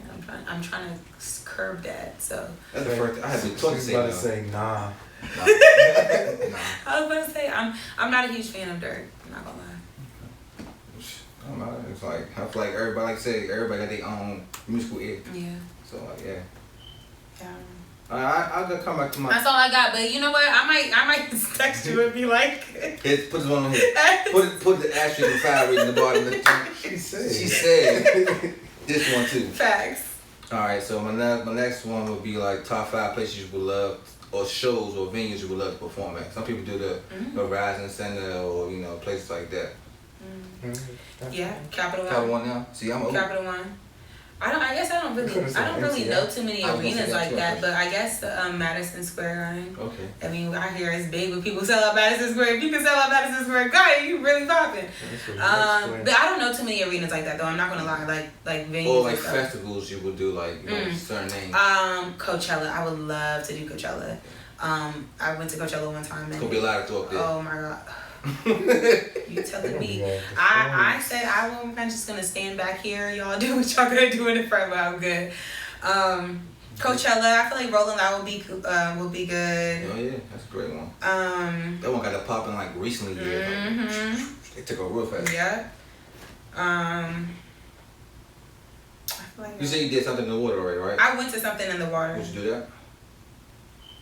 I'm trying to curb that. So. That's the first. I had to talk to say no. Say nah. Nah. I was about to say I'm not a huge fan of Durk. I'm not gonna lie. I don't know. It's like I feel like everybody, like I said, everybody got their own musical ear. Yeah. So like yeah. Yeah. I'll go come back to my. That's all I got. But you know what? I might text you and be like. Put this one on here. Put the asterisk and fire in the bottom of the tongue. She said. This one too. Facts. All right. So my next one would be like top 5 places you would love, or shows or venues you would love to perform at. Some people do the Horizon Center or places like that. Yeah, Capital One. Capital One now. See, I'm open. Capital One. I guess I don't really know too many arenas like that, but I guess Madison Square Garden. Okay. I mean, I hear it's big when people sell out Madison Square. If you can sell out Madison Square Garden, you really popping. But I don't know too many arenas like that though. I'm not gonna lie, like venues. Or like festivals you would do, like certain names. Coachella. I would love to do Coachella. I went to Coachella one time. It's gonna be a lot of talk there. Oh my god. You telling me? I said I'm just gonna stand back here. Y'all do what y'all gonna do in the front, but I'm good. Coachella, I feel like Rolling Loud would be good. Oh yeah, that's a great one. That one got to popping like recently. They took over real fast. Yeah. I feel like you said you did something in the water already, right? I went to something in the water. Would you do that?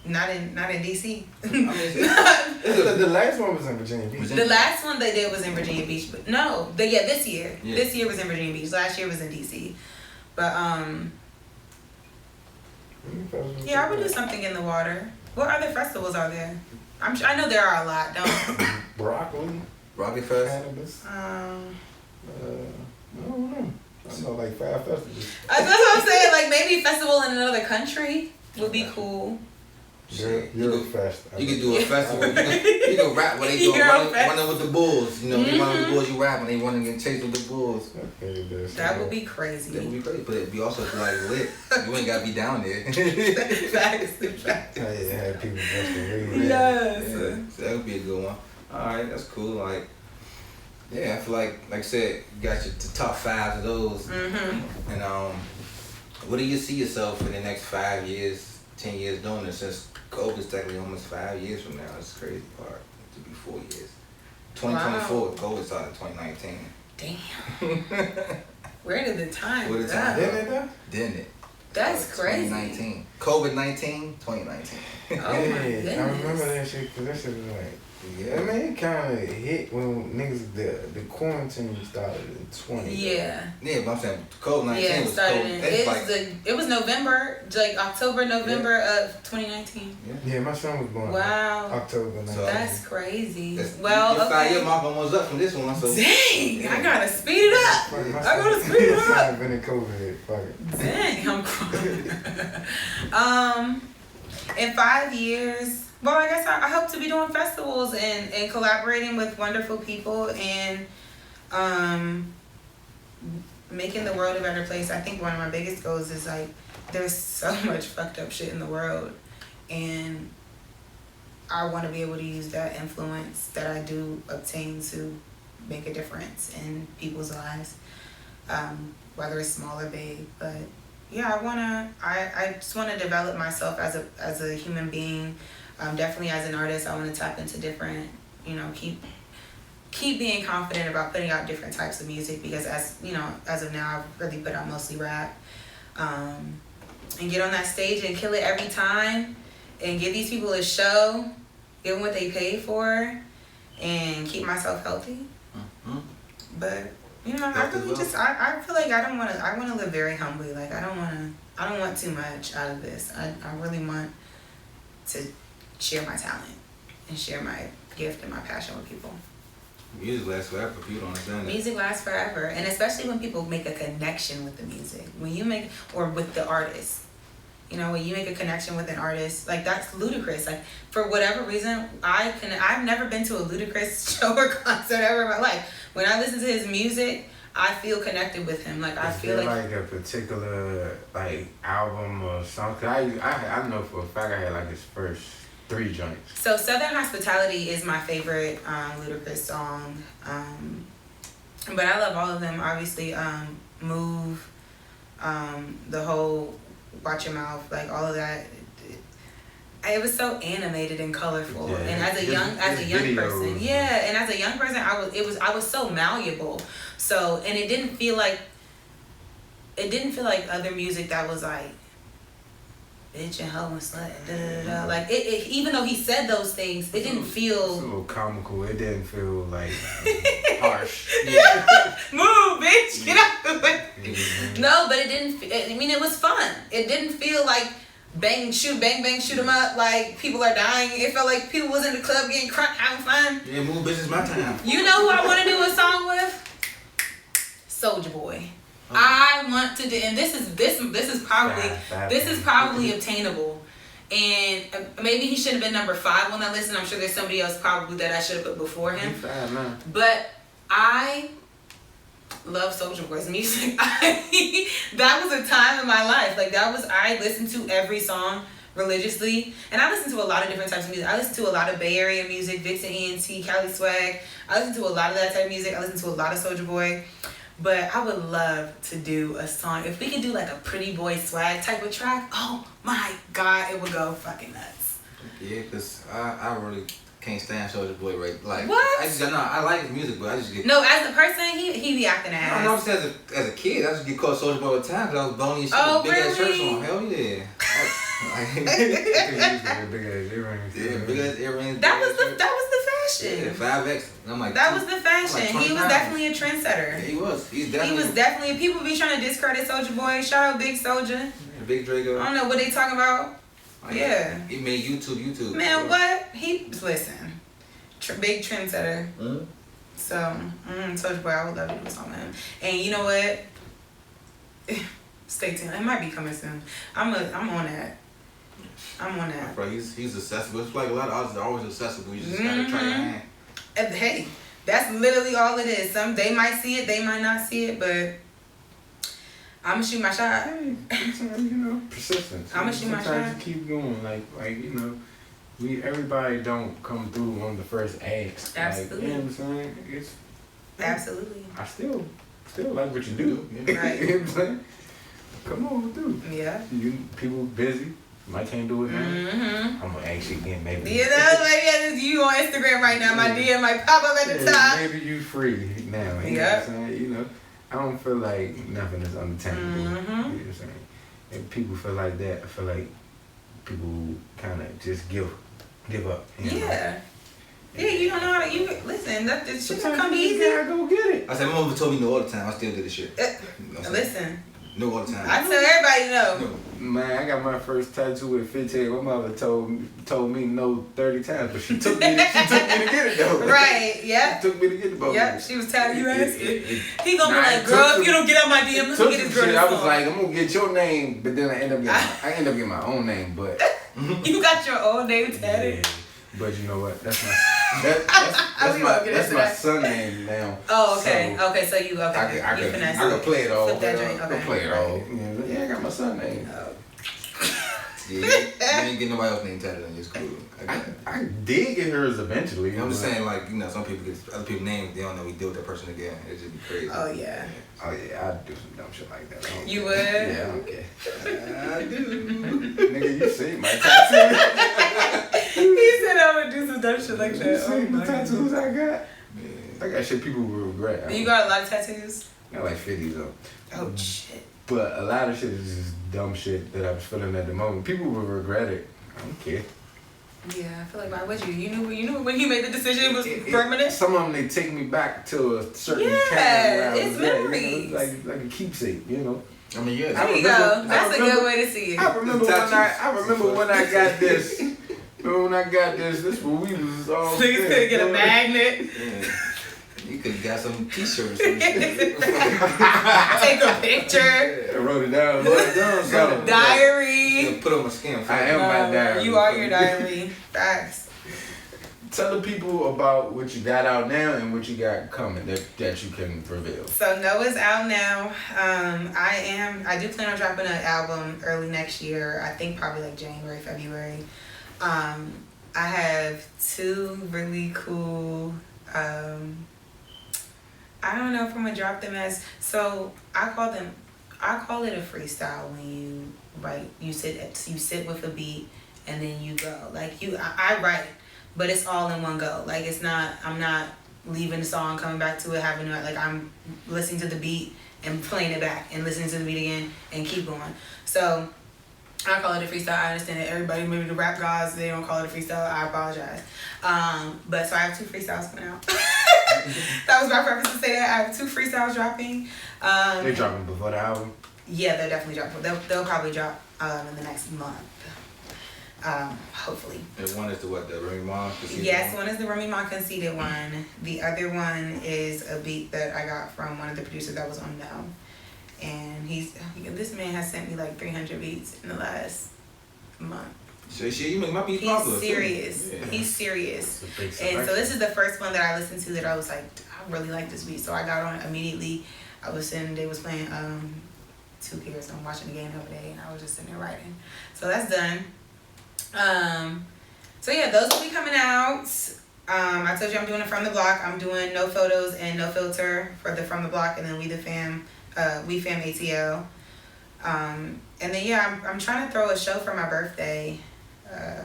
Not in DC. I mean, the last one was in Virginia Beach. The last one they did was in Virginia Beach, but no, this year. Yeah. This year was in Virginia Beach. Last year was in DC. But yeah, I would do something in the water. What other festivals are there? I know there are a lot. Broccoli Fest. Cannabis. I don't know. I know like 5 festivals. That's what I'm saying. Like maybe a festival in another country would be cool. Eurofest. You could do a festival. You can rap when they do running with the bulls. You know, you run with the bulls, you rap when they running and chase with the bulls. Okay, that would be crazy. That would be crazy, but it'd be also like lit. You ain't gotta be down there. Facts. Have people dressed in red. Yes. Yeah, so that would be a good one. All right, that's cool. Like, yeah, I feel like I said, you got the top 5 of those. And what do you see yourself in the next 5 years, 10 years doing this? Since COVID's technically almost 5 years from now. That's the crazy part. To be 4 years. 2024, wow. COVID started in 2019. Damn. Where did the time go? Didn't it? That's crazy. 2019. COVID-19, 2019. Oh my goodness. I remember that shit because that shit was like, I mean, it kind of hit when niggas, the quarantine started in 20. Yeah. Yeah, but I'm saying COVID-19 was COVID. It was November, like October, November of 2019. Yeah, my son was born. Wow. October 19. So that's crazy. Your 5-year mark almost up from this one. So. Dang, yeah. I gotta speed it up. My son been in COVID. Fuck it. Dang, I'm crying. In 5 years. Well, I guess I hope to be doing festivals and collaborating with wonderful people and making the world a better place. I think one of my biggest goals is like there's so much fucked up shit in the world and I want to be able to use that influence that I do obtain to make a difference in people's lives, whether it's small or big. But yeah, I just want to develop myself as a human being. Definitely as an artist, I want to tap into different, keep being confident about putting out different types of music because as of now, I've really put out mostly rap. And get on that stage and kill it every time and give these people a show, give them what they paid for, and keep myself healthy. Mm-hmm. But, I really I feel like I want to live very humbly. Like, I don't want too much out of this. I really want to share my talent and share my gift and my passion with people. Music lasts forever. People don't understand that. Music lasts forever, and especially when people make a connection with the music. When you make, or with the artist, You know, when you make a connection with an artist, like that's Ludacris. Like for whatever reason, I've never been to a Ludacris show or concert ever in my life. When I listen to his music, I feel connected with him. Like I feel like a particular like album or something. I know for a fact I had like his first 3 joints. So Southern Hospitality is my favorite Ludacris song. But I love all of them. Obviously, Move, the whole Watch Your Mouth, like all of that. It was so animated and colorful. Yeah, and as a young person, yeah, and as a young person, I was so malleable. So, and it didn't feel like other music that was like bitch and hoe and slut and da. Like it even though he said those things, it didn't feel. It's a little comical. It didn't feel like harsh. Yeah. Move, bitch, get out of it. No, but it didn't. I mean, it was fun. It didn't feel like bang, shoot 'em up. Like people are dying. It felt like people was in the club getting crunk, having fun. Yeah, Move Bitch is my time. You know who I want to do a song with? Soulja Boy. I want to do, and this is probably obtainable, and maybe he should have been number 5 on that list. And I'm sure there's somebody else probably that I should have put before him. But I love Soulja Boy's music. That was a time in my life. Like I listened to every song religiously, and I listen to a lot of different types of music. I listen to a lot of Bay Area music, Vixen, ENT, Cali Swag. I listen to a lot of that type of music. I listen to a lot of Soulja Boy. But I would love to do a song. If we could do like a Pretty Boy Swag type of track, oh my God, it would go fucking nuts. Yeah, because I really can't stand Soulja Boy, right? Like, what? I like his music, but I just get... No, as a person, he be acting ass. No, I'm saying as a kid, I just get called Soulja Boy all the time because I was bony as shit with big ass shirts on. Hell yeah. Big ass earrings. Yeah, big ass earrings. That was the fashion. Yeah, 5X. I'm like, that was the fashion. Like he was definitely a trendsetter. Yeah, he was. He was definitely. People be trying to discredit Soulja Boy. Shout out Big Soulja. Yeah, Big Draco. I don't know what they talking about. Like, yeah. He made YouTube. Man, what? Listen. Big trendsetter. Mm-hmm. So, Soulja Boy, I would love to do a song with him. And you know what? Stay tuned. It might be coming soon. I'm on that. Bro, he's accessible. It's like a lot of artists are always accessible. You just gotta try your hand. Hey, that's literally all it is. They might see it, they might not see it, but I'm gonna shoot my shot. Hey, sometimes, persistence. I'm gonna shoot my shot. Sometimes you keep going. Like everybody don't come through on the first ask. Absolutely. Like, you know what I'm saying? Absolutely. I still like what you do. Right. You know what I'm saying? Come on through. Yeah. People busy. Mike can't do it now. Mm-hmm. I'm gonna actually again maybe. You know, like you on Instagram right now. My DM might pop up at the top. Maybe you free now. You know what I'm saying? You know, I don't feel like nothing is unattainable. You know what I'm saying? If people feel like that, I feel like people kind of just give up. You know? Yeah. Yeah, you don't know how to. Listen, that this shit Sometimes come you easy. gotta go get it. I said, my mother told me no all the time. I still did the shit. Listen. No all the time. I tell everybody no. Man, I got my first tattoo at 15. My mother told me no 30 times, but she took me to get it though. Right, yeah. She took me to get the boat. Yep, she was telling you asking. He gonna be like, girl, if you don't get out my DM, let me get this girl this I was song. like, I'm gonna get your name, but then I end up getting my own name, but you got your own name tatted. Yeah. But you know what? That's my son name now. Oh, okay. So okay, so you okay. I can play it all. I can play it all. Yeah, I got my son name. Yeah, you didn't get nobody else name tatted on your school. I did get hers eventually. You know, I'm just saying, like, you know, some people get other people's names, they don't know we deal with that person again. It just be crazy. Oh yeah. Oh yeah, I'd do some dumb shit like that. You would? Yeah, I don't care. I do. Nigga, you see my tattoo. He said I would do some dumb shit like You that. see the tattoos I got? Yeah. I got shit people will regret. You got a lot of tattoos? I got like 50 though. Oh shit. But a lot of shit is just dumb shit that I was feeling at the moment. People will regret it. I don't care. Yeah, I feel like why would you? You knew when you made the decision it was permanent. Some of them they take me back to a certain time where I was at, you know, like a keepsake, you know. I mean, yeah. There you go. That's a good way to see it. I remember when I got this. When I got this when we was all. Niggas could get a magnet. Yeah. You could have got some t-shirts. Some Take a picture. I wrote it down. Diary. diary. Put on my skin. I am my diary. You are your diary. Facts. Tell the people about what you got out now and what you got coming that you can reveal. So Noah's out now. I do plan on dropping an album early next year. I think probably like January, February. I have 2 really cool. I don't know if I'm gonna drop them as. So I call it a freestyle when you write. You sit with a beat and then you go. Like I write. But it's all in one go. Like I'm not leaving the song, coming back to it, having it, like I'm listening to the beat and playing it back and listening to the beat again and keep going. So I call it a freestyle. I understand that everybody, maybe the rap gods, they don't call it a freestyle. I apologize. But so I have 2 freestyles coming out. That was my purpose to say that. I have 2 freestyles dropping. They're dropping before the album? Yeah, they'll definitely drop. They'll probably drop in the next month. Hopefully. And one is the Remy Ma conceited Yes, one is the Remy Ma conceited one. The other one is a beat that I got from one of the producers that was on No. And this man has sent me like 300 beats in the last month. So you make my beats popular. He's serious. Yeah. He's serious. And so this is the first one that I listened to that I was like, I really like this beat. So I got on it immediately. They was playing 2 here, so I'm watching the game the other day and I was just sitting there writing. So that's done. So yeah, those will be coming out. I told you I'm doing it From the Block. I'm doing no photos and no filter for the From the Block, and then We Fam ATL. And then yeah, I'm trying to throw a show for my birthday.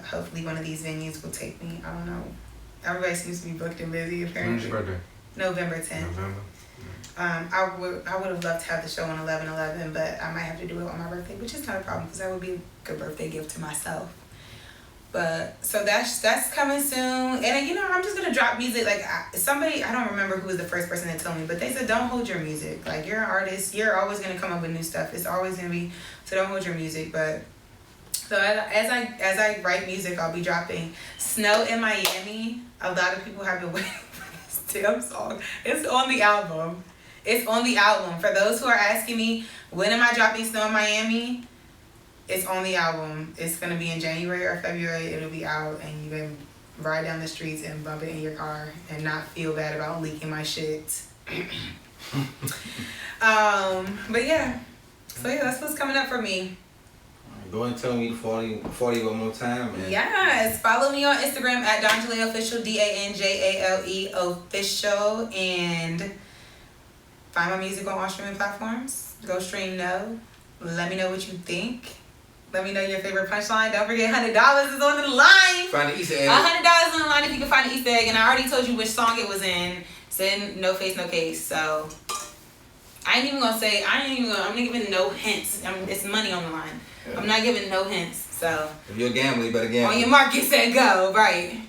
Hopefully one of these venues will take me. I don't know. Everybody seems to be booked and busy apparently. When's your birthday? November 10th. November. I would have loved to have the show on 11/11, but I might have to do it on my birthday, which is not a problem because that would be a good birthday gift to myself. But so that's coming soon, and I'm just gonna drop music. Like I don't remember who was the first person that told me, but they said don't hold your music. Like you're an artist, you're always gonna come up with new stuff. It's always gonna be, so don't hold your music. But so as I write music, I'll be dropping Snow in Miami. A lot of people have been waiting for this damn song. It's on the album. It's on the album. For those who are asking me, when am I dropping Snow in Miami? It's on the album. It's going to be in January or February. It'll be out, and you can ride down the streets and bump it in your car and not feel bad about leaking my shit. But yeah. So yeah, that's what's coming up for me. Go and tell me 40 one more time, man. Yes. Follow me on Instagram at Danjalé Official, DANJALE Official, and find my music on all streaming platforms. Go stream No. Let me know what you think. Let me know your favorite punchline. Don't forget $100 is on the line. Find the Easter egg. $100 on the line if you can find the Easter egg. And I already told you which song it was in. It's in No Face, No Case. So I'm not giving no hints. It's money on the line. Yeah. I'm not giving no hints. So if you're a gambler, you better gamble. On your mark, get set, go. Right.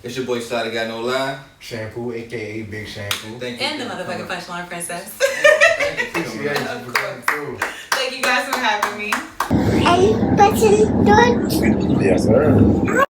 It's your boy Sada Got No Lie. Shampoo, aka Big Shampoo. Thank you. And the motherfucking punchline princess. Thank you. Thank you guys for having me. Any button, don't. Yes, sir.